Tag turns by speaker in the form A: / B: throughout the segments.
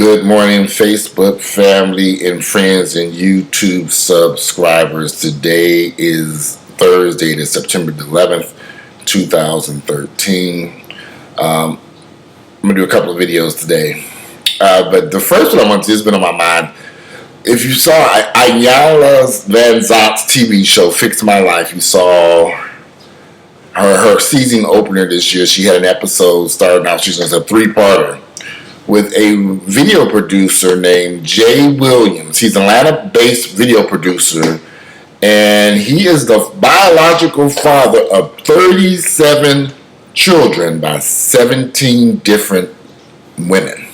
A: Good morning, Facebook family and friends and YouTube subscribers. Today is Thursday, it is September 11th, 2013. I'm going to do a couple of videos today. But the first one I want to do has been on my mind. If you saw Iyanla Vanzent's TV show, Fix My Life, you saw her season opener this year. She had an episode starting out, she's going to have a three-parter with a video producer named Jay Williams. He's an Atlanta-based video producer, and he is the biological father of 37 children by 17 different women.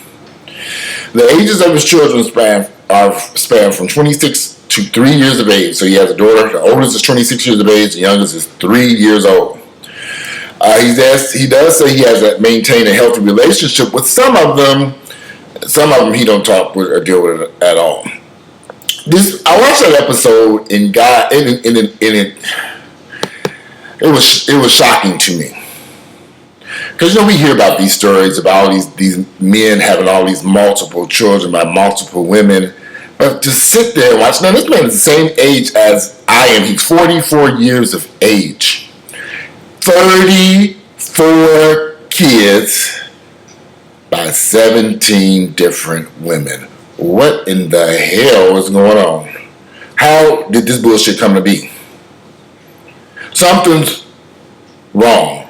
A: The ages of his children span from 26 to 3 years of age. So he has a daughter. The oldest is 26 years of age. The youngest is 3 years old. He does say he has maintained a healthy relationship with some of them. Some of them he don't talk with or deal with at all. I watched that episode and it was shocking to me. Because we hear about these stories about all these men having all these multiple children by multiple women. But to sit there and watch, now this man is the same age as I am. He's 44 years of age. 34 kids by 17 different women. What in the hell is going on? How did this bullshit come to be? Something's wrong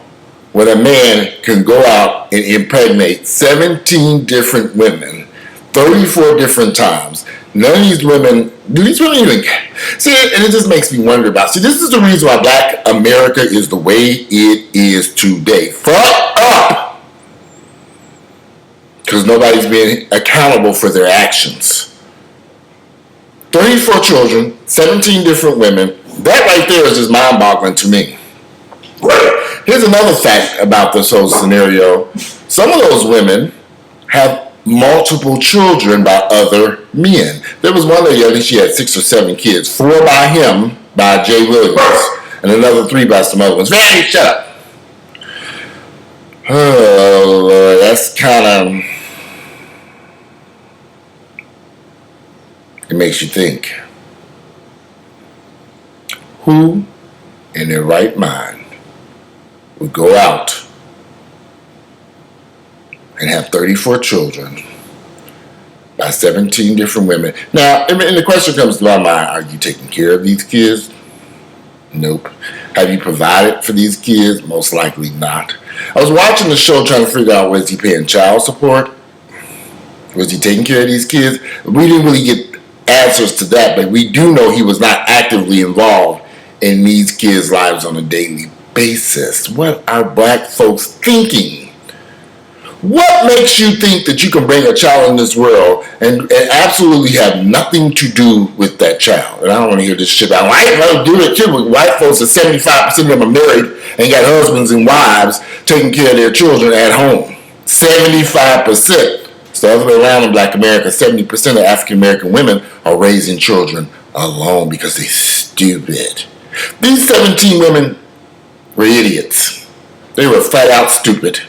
A: when a man can go out and impregnate 17 different women 34 different times. None of these women, do these women even see it? And it just makes me wonder about, this is the reason why Black America is the way it is today. Fuck up! Because nobody's being accountable for their actions. 34 children, 17 different women, that right there is just mind-boggling to me. Here's another fact about this whole scenario. Some of those women have multiple children by other men. There was one lady, I think she had 6 or 7 kids. 4 by him, by Jay Williams, and another 3 by some other ones. Vanny, shut up! Oh, Lord, that's kind of... It makes you think. Who in their right mind would go out and have 34 children by 17 different women? Now, and the question comes to my mind, are you taking care of these kids? Nope. Have you provided for these kids? Most likely not. I was watching the show trying to figure out, was he paying child support? Was he taking care of these kids? We didn't really get answers to that, but we do know he was not actively involved in these kids' lives on a daily basis. What are Black folks thinking? What makes you think that you can bring a child in this world and absolutely have nothing to do with that child? And I don't want to hear this shit about white folks do it too. White folks are 75% of them are married and got husbands and wives taking care of their children at home. 75%. It's the other way around in Black America. 70% of African American women are raising children alone because they're stupid. These 17 women were idiots. They were flat out stupid.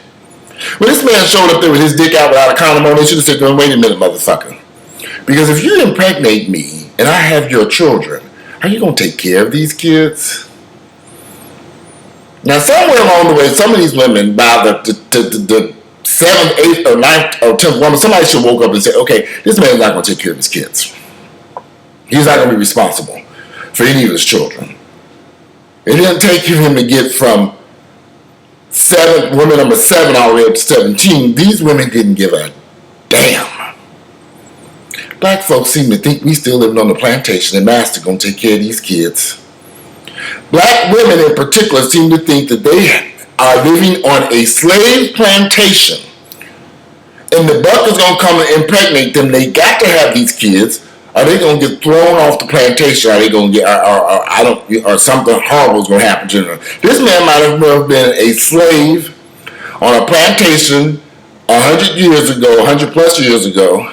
A: When this man showed up there with his dick out without a condom on, they should have said, wait a minute, motherfucker. Because if you impregnate me and I have your children, are you going to take care of these kids? Now, somewhere along the way, some of these women, by the 7th, 8th, or 9th, or 10th woman, somebody should woke up and say, okay, this man's not going to take care of his kids. He's not going to be responsible for any of his children. It didn't take him to get from women number 7 all the way up to 17. These women didn't give a damn. Black folks seem to think we still living on the plantation and master gonna take care of these kids. Black women in particular seem to think that they are living on a slave plantation and the buck is gonna come and impregnate them. They got to have these kids. Are they gonna get thrown off the plantation? Are they gonna get, or something horrible is gonna happen to them? This man might have been a slave on a plantation 100 years ago, 100 plus years ago.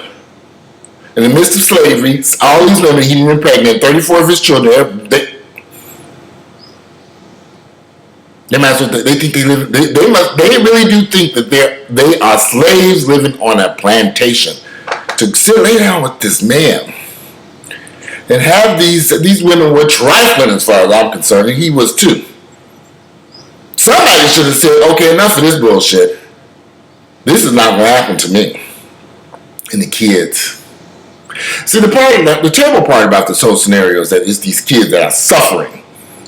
A: In the midst of slavery, all these women he didn't impregnate, 34 of his children. They might as well, they think they live. They really do think that they are slaves living on a plantation. to lay down with this man and have these women were trifling as far as I'm concerned, and he was too. Somebody should have said, okay, enough of this bullshit. This is not going to happen to me. And the kids. See, the terrible part about this whole scenario is that it's these kids that are suffering.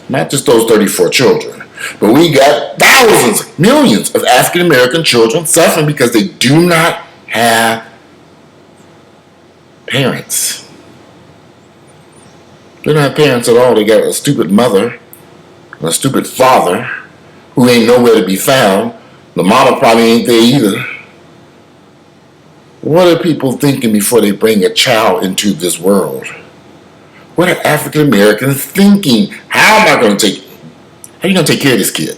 A: Not just those 34 children. But we got thousands, millions of African American children suffering because they do not have parents. They don't have parents at all. They got a stupid mother and a stupid father who ain't nowhere to be found. The mama probably ain't there either. What are people thinking before they bring a child into this world? What are African Americans thinking? How are you going to take care of this kid?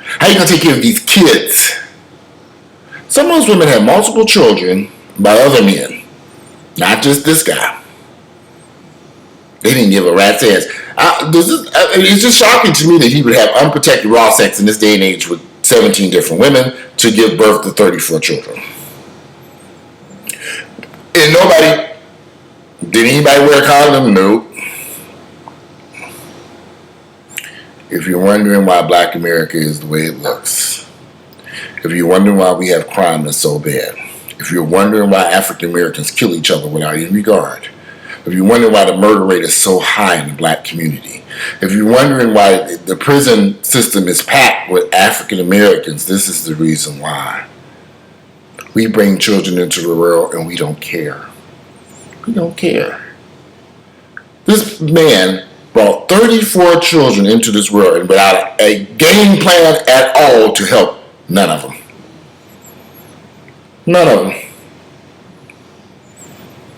A: How are you going to take care of these kids? Some of those women have multiple children by other men, not just this guy. They didn't give a rat's ass. It's just shocking to me that he would have unprotected raw sex in this day and age with 17 different women to give birth to 34 children. And did anybody wear a condom? Nope. If you're wondering why Black America is the way it looks, if you're wondering why we have crime that's so bad, if you're wondering why African Americans kill each other without any regard, if you're wondering why the murder rate is so high in the Black community, if you're wondering why the prison system is packed with African Americans, this is the reason why. We bring children into the world and we don't care. We don't care. This man brought 34 children into this world and without a game plan at all to help none of them. None of them.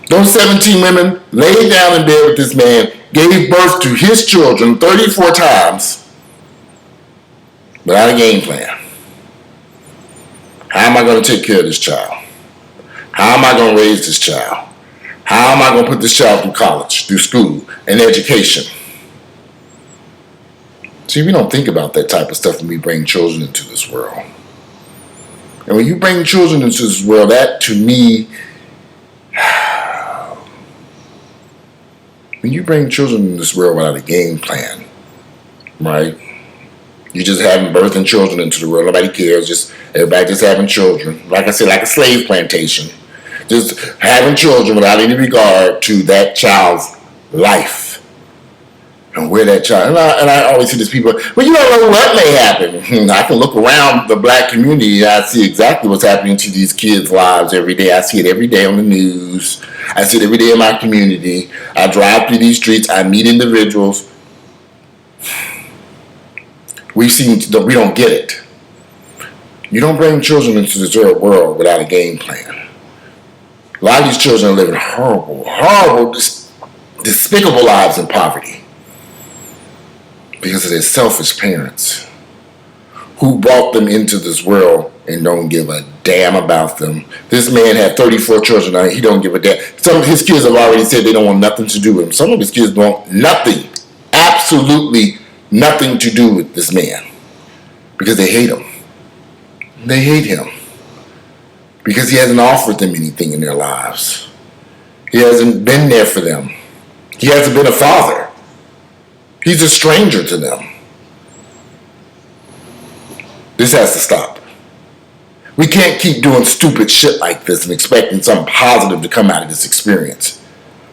A: Those 17 women laid down in bed with this man, gave birth to his children 34 times without a game plan. How am I going to take care of this child? How am I going to raise this child? How am I going to put this child through college, through school, and education? See, we don't think about that type of stuff when we bring children into this world. And when you bring children into this world, that to me, when you bring children into this world without a game plan, right? You just having birthing children into the world. Nobody cares. Everybody just having children. Like I said, like a slave plantation. Just having children without any regard to that child's life. And where that child... And I always see these people, well, you don't know what may happen. I can look around the Black community and I see exactly what's happening to these kids' lives every day. I see it every day on the news. I see it every day in my community. I drive through these streets. I meet individuals. We don't get it. You don't bring children into this world without a game plan. A lot of these children are living horrible, despicable lives in poverty because of their selfish parents who brought them into this world and don't give a damn about them. This man had 34 children. He don't give a damn. Some of his kids have already said they don't want nothing to do with him. Some of his kids want nothing, absolutely nothing to do with this man because they hate him. They hate him because he hasn't offered them anything in their lives. He hasn't been there for them. He hasn't been a father. He's a stranger to them. This has to stop. We can't keep doing stupid shit like this and expecting something positive to come out of this experience.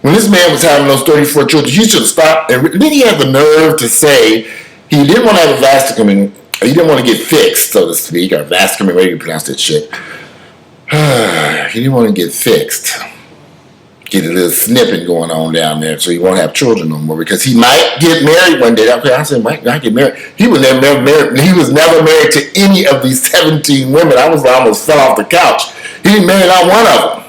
A: When this man was having those 34 children, he should have stopped. And then he had the nerve to say he didn't want to have a vasectomy. He didn't want to get fixed, so to speak, or vasectomy, whatever you pronounce that shit. He didn't want to get fixed. Get a little snipping going on down there so he won't have children no more because he might get married one day. I said, might not get married. He was never married. He was never married to any of these 17 women. I almost fell off the couch. He didn't marry not one of them.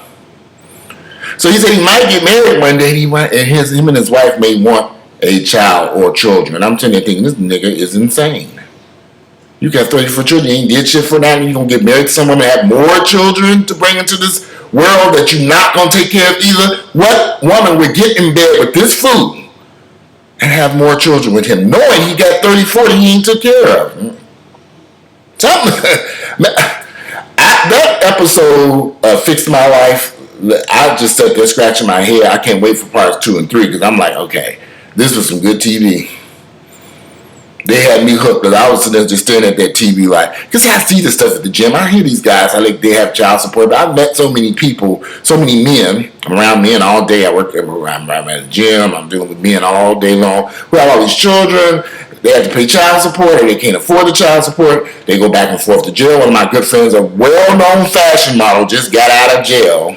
A: So he said he might get married one day and him and his wife may want a child or children. And I'm sitting there thinking, this nigga is insane. You got 34 children, you ain't did shit for that, and you're going to get married to someone and have more children to bring into this world that you're not going to take care of either? What woman would get in bed with this fool and have more children with him, knowing he got 34 that he ain't took care of? Something. That episode fixed my life I just sat there scratching my head. I can't wait for parts 2 and 3 because I'm like, okay, this was some good TV. They had me hooked because I was sitting there just staring at that TV like, because I see this stuff at the gym. I hear these guys, they have child support, but I've met so many people, so many men. I'm around men all day. I work I'm at the gym. I'm dealing with men all day long who have all these children. They have to pay child support or they can't afford the child support. They go back and forth to jail. One of my good friends, a well-known fashion model, just got out of jail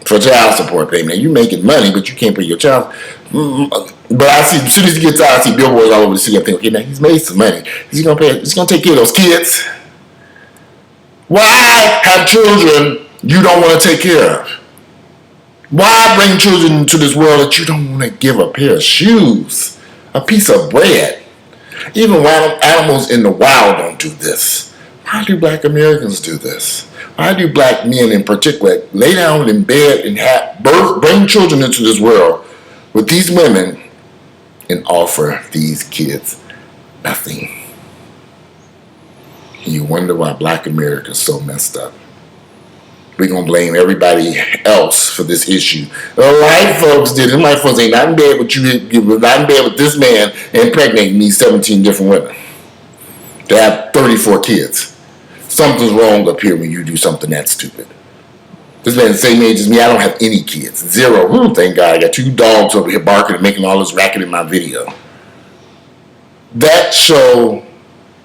A: for child support payment. You making money, but you can't pay your child. But I see, as soon as he gets out, I see billboards all over the city. I think, okay, now he's made some money. He's gonna pay. He's gonna take care of those kids. Why have children you don't want to take care of? Why bring children into this world that you don't want to give a pair of shoes, a piece of bread? Even wild animals in the wild don't do this. Why do black Americans do this? Why do black men in particular lay down in bed and bring children into this world with these women and offer these kids nothing? And you wonder why black America is so messed up. We're going to blame everybody else for this issue. The white folks did it. The white folks ain't not in bed with you, not in bed with this man impregnating these 17 different women. They have 34 kids. Something's wrong up here when you do something that stupid. This man's the same age as me. I don't have any kids. 0. Ooh, thank God. I got 2 dogs over here barking and making all this racket in my video. That show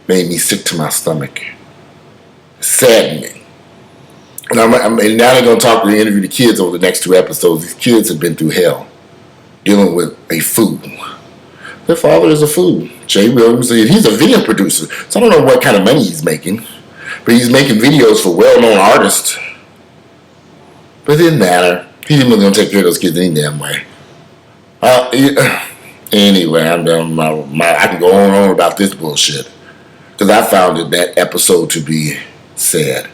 A: made me sick to my stomach. Saddened me. And now they're going to interview the kids over the next 2 episodes. These kids have been through hell dealing with a fool. Their father is a fool. Jay Williams, he's a video producer. So I don't know what kind of money he's making. But he's making videos for well-known artists. But it didn't matter. He didn't really going to take care of those kids any damn way. Anyway, I'm done. I can go on and on about this bullshit. Because I found that episode to be sad.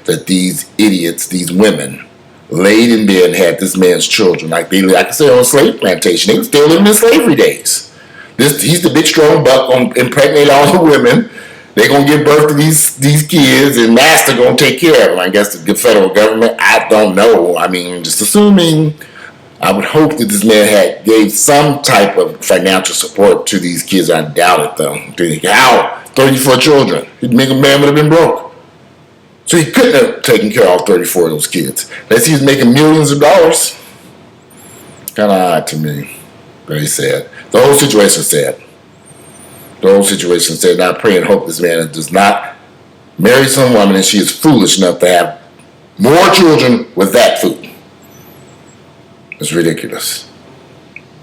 A: That these idiots, these women, laid in bed and had this man's children. Like I said, on a slave plantation. They were still living in slavery days. He's the big strong buck on impregnate all the women. They're going to give birth to these kids, and master going to take care of them. I guess the federal government, I don't know. I mean, just assuming, I would hope that this man gave some type of financial support to these kids. I doubt it, though. How? 34 children. A man would have been broke. So he couldn't have taken care of all 34 of those kids. Unless he was making millions of dollars. Kind of odd to me. Very sad. The whole situation is sad. The whole situation said, and I pray and hope this man does not marry some woman and she is foolish enough to have more children with that fool. It's ridiculous.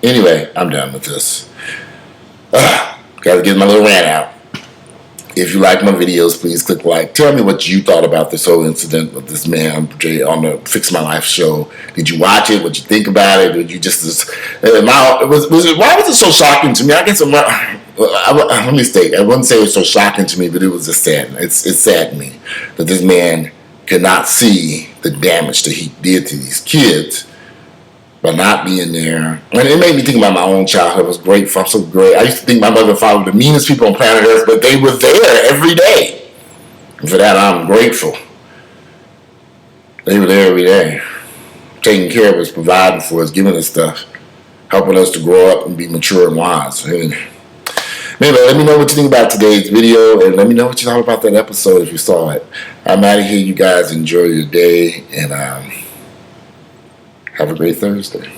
A: Anyway, I'm done with this. Got to get my little rant out. If you like my videos, please click like. Tell me what you thought about this whole incident with this man on the Fix My Life show. Did you watch it? What did you think about it? Did you why was it so shocking to me? I guess let me state. I wouldn't say it was so shocking to me, but it was just sad. It saddened me that this man could not see the damage that he did to these kids by not being there. And it made me think about my own childhood. It was great. I'm so great. I used to think my mother and father were the meanest people on planet Earth, but they were there every day. And for that, I'm grateful. They were there every day, taking care of us, providing for us, giving us stuff, helping us to grow up and be mature and wise. Anyway, let me know what you think about today's video, and let me know what you thought about that episode if you saw it. I'm out of here. You guys enjoy your day, and have a great Thursday.